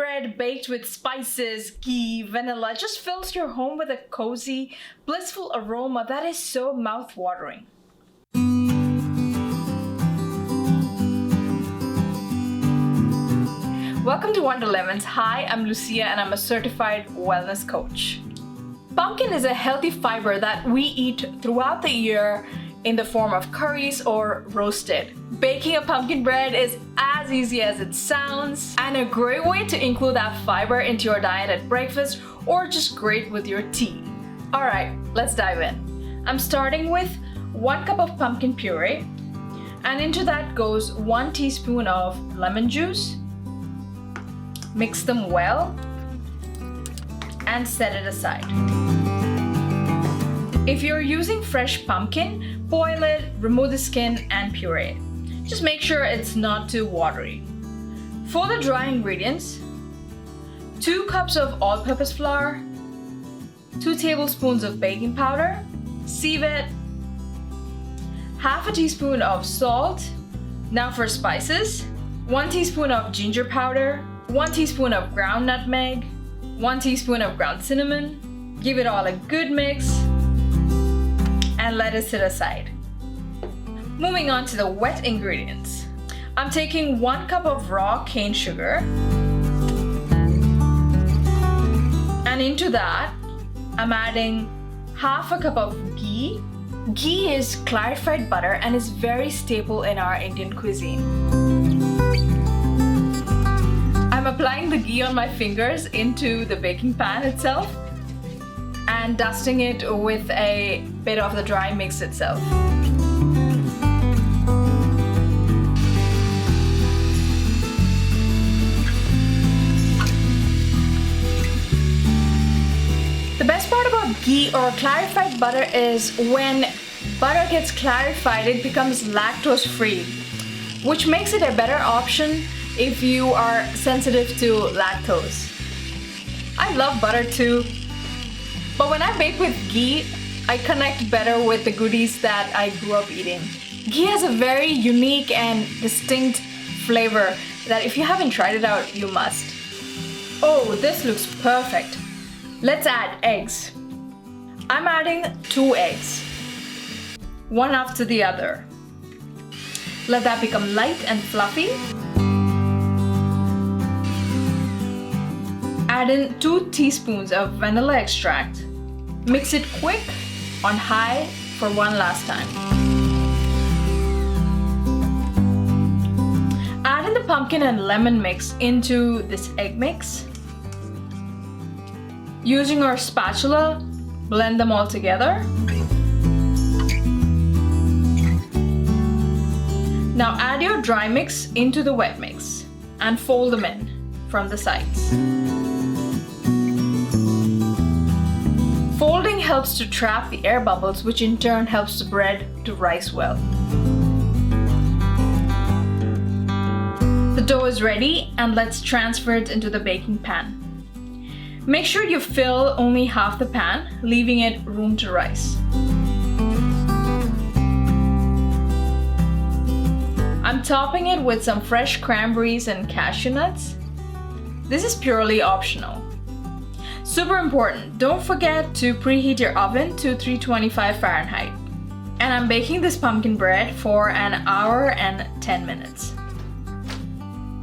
bread baked with spices, ghee, vanilla just fills your home with a cozy, blissful aroma that is so mouth-watering. Welcome to Wonder Lemons. Hi, I'm Lucia and I'm a certified wellness coach. Pumpkin is a healthy fiber that we eat throughout the year in the form of curries or roasted. Baking a pumpkin bread is as easy as it sounds and a great way to include that fiber into your diet at breakfast or just great with your tea. Alright, let's dive in. I'm starting with 1 cup of pumpkin puree, and into that goes 1 teaspoon of lemon juice. Mix them well and set it aside. If you're using fresh pumpkin, boil it, remove the skin and puree it. Just make sure it's not too watery. For the dry ingredients, 2 cups of all-purpose flour, 2 tablespoons of baking powder, sieve it, half a teaspoon of salt. Now for spices, 1 teaspoon of ginger powder, 1 teaspoon of ground nutmeg, 1 teaspoon of ground cinnamon. Give it all a good mix and let it sit aside. Moving on to the wet ingredients. I'm taking 1 cup of raw cane sugar, and into that I'm adding half a cup of ghee. Ghee is clarified butter and is very staple in our Indian cuisine. I'm applying the ghee on my fingers into the baking pan itself and dusting it with a bit of the dry mix itself. The best part about ghee or clarified butter is when butter gets clarified, it becomes lactose free, which makes it a better option if you are sensitive to lactose. I love butter too, but when I bake with ghee, I connect better with the goodies that I grew up eating. Ghee has a very unique and distinct flavor that if you haven't tried it out, you must. Oh, this looks perfect. Let's add eggs. I'm adding 2 eggs, one after the other. Let that become light and fluffy. Add in 2 teaspoons of vanilla extract. Mix it quick on high for one last time. Add in the pumpkin and lemon mix into this egg mix. Using our spatula, blend them all together. Now add your dry mix into the wet mix and fold them in from the sides. Folding helps to trap the air bubbles, which in turn helps the bread to rise well. The dough is ready and let's transfer it into the baking pan. Make sure you fill only half the pan, leaving it room to rise. I'm topping it with some fresh cranberries and cashew nuts. This is purely optional. Super important, don't forget to preheat your oven to 325 Fahrenheit. And I'm baking this pumpkin bread for 1 hour and 10 minutes.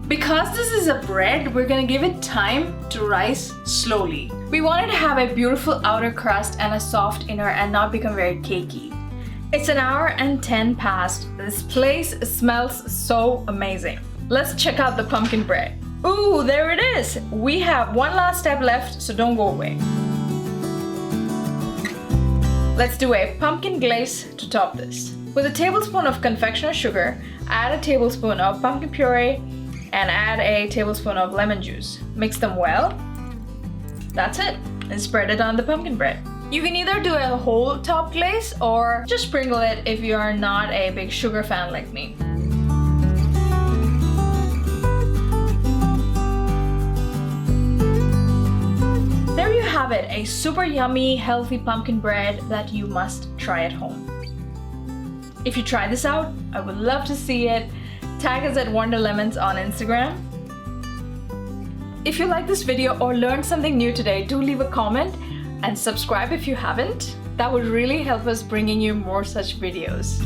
Because this is a bread, we're gonna give it time to rise slowly. We want it to have a beautiful outer crust and a soft inner and not become very cakey. It's 1 hour and 10 past. This place smells so amazing. Let's check out the pumpkin bread. Ooh, there it is! We have one last step left, so don't go away. Let's do a pumpkin glaze to top this. With a tablespoon of confectioner's sugar, add a tablespoon of pumpkin puree and add a tablespoon of lemon juice. Mix them well. That's it. And spread it on the pumpkin bread. You can either do a whole top glaze or just sprinkle it if you are not a big sugar fan like me. There you have it, a super yummy, healthy pumpkin bread that you must try at home. If you try this out, I would love to see it. Tag us at Wonder Lemons on Instagram. If you like this video or learned something new today, do leave a comment and subscribe if you haven't. That would really help us bringing you more such videos.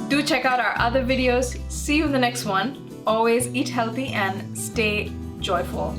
Do check out our other videos. See you in the next one. Always eat healthy and stay joyful.